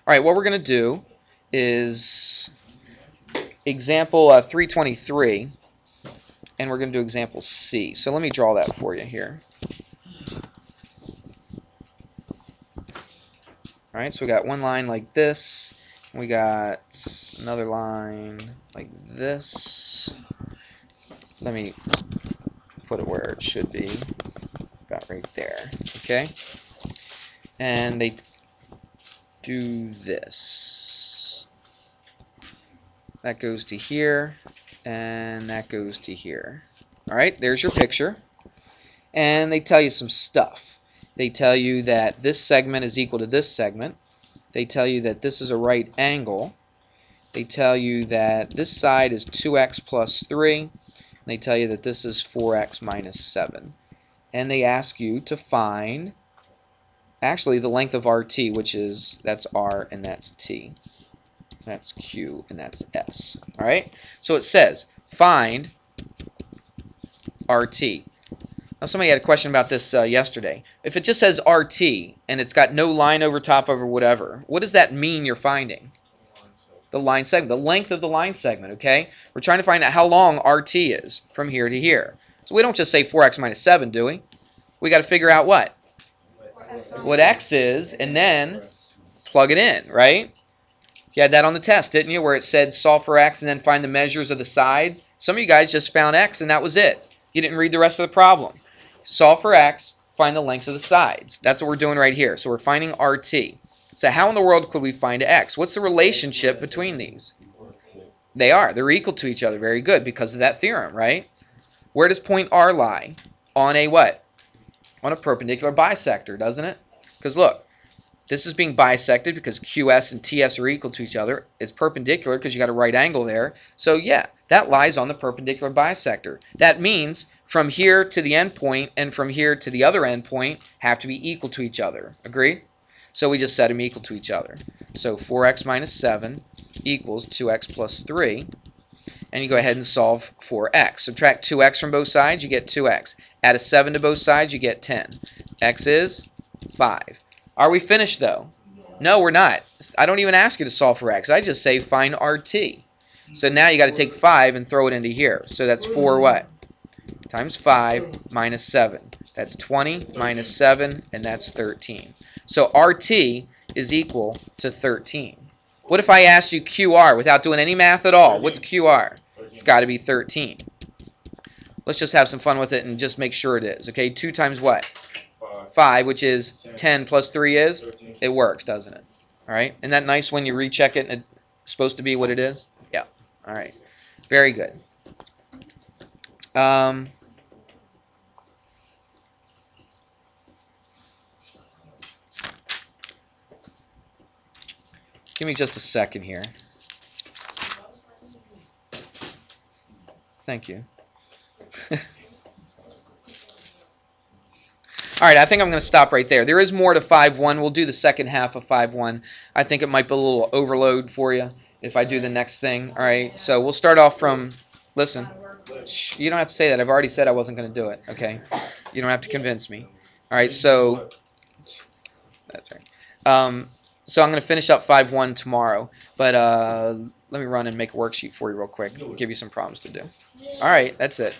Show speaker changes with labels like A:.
A: All right, what we're going to do is example 323, and we're going to do example C. So let me draw that for you here. All right, so we got one line like this. We got another line like this. Let me put it where it should be, about right there. Okay, and they do this. That goes to here, and that goes to here. All right, there's your picture. And they tell you some stuff. They tell you that this segment is equal to this segment. They tell you that this is a right angle. They tell you that this side is 2x plus 3. And they tell you that this is 4x minus 7. And they ask you to find actually the length of RT, which is, that's R and that's T. That's Q and that's S. All right? So it says find RT. Now somebody had a question about this yesterday. If it just says RT and it's got no line over top of or whatever, what does that mean you're finding? The line segment, the length of the line segment, okay? We're trying to find out how long RT is from here to here. So we don't just say 4x minus 7, do we? We got to figure out what? What x is, and then plug it in, right? You had that on the test, didn't you, where it said solve for x and then find the measures of the sides? Some of you guys just found x and that was it. You didn't read the rest of the problem. Solve for x, find the lengths of the sides. That's what we're doing right here. So we're finding RT. So how in the world could we find x? What's the relationship between these? They are. They're equal to each other. Very good, because of that theorem, right? Where does point R lie? On a what? On a perpendicular bisector, doesn't it? Because look, this is being bisected because QS and TS are equal to each other. It's perpendicular because you got a right angle there. So yeah, that lies on the perpendicular bisector. That means from here to the end point and from here to the other end point have to be equal to each other. Agreed? So we just set them equal to each other. So 4x minus 7 equals 2x plus 3. And you go ahead and solve for x. Subtract 2x from both sides, you get 2x. Add a 7 to both sides, you get 10. X is 5. Are we finished, though? No, we're not. I don't even ask you to solve for x. I just say find RT. So now you got to take 5 and throw it into here. So that's 4 what? Times 5 minus 7. That's 20 minus 7, and that's 13. So RT is equal to 13. What if I asked you QR without doing any math at all? What's QR? It's got to be 13. Let's just have some fun with it and just make sure it is. Okay, 2 times what? 5, which is 10 plus 3 is? It works, doesn't it? All right. Isn't that nice when you recheck it and it's supposed to be what it is? Yeah. All right. Very good. Give me just a second here. Thank you. All right, I think I'm going to stop right there. There is more to 5.1. We'll do the second half of 5.1. I think it might be a little overload for you if I do the next thing. All right, so we'll start off from, listen, you don't have to say that. I've already said I wasn't going to do it, okay? You don't have to convince me. All right, so that's right. So I'm going to finish up 5.1 tomorrow, but let me run and make a worksheet for you real quick. Give you some problems to do. All right, that's it.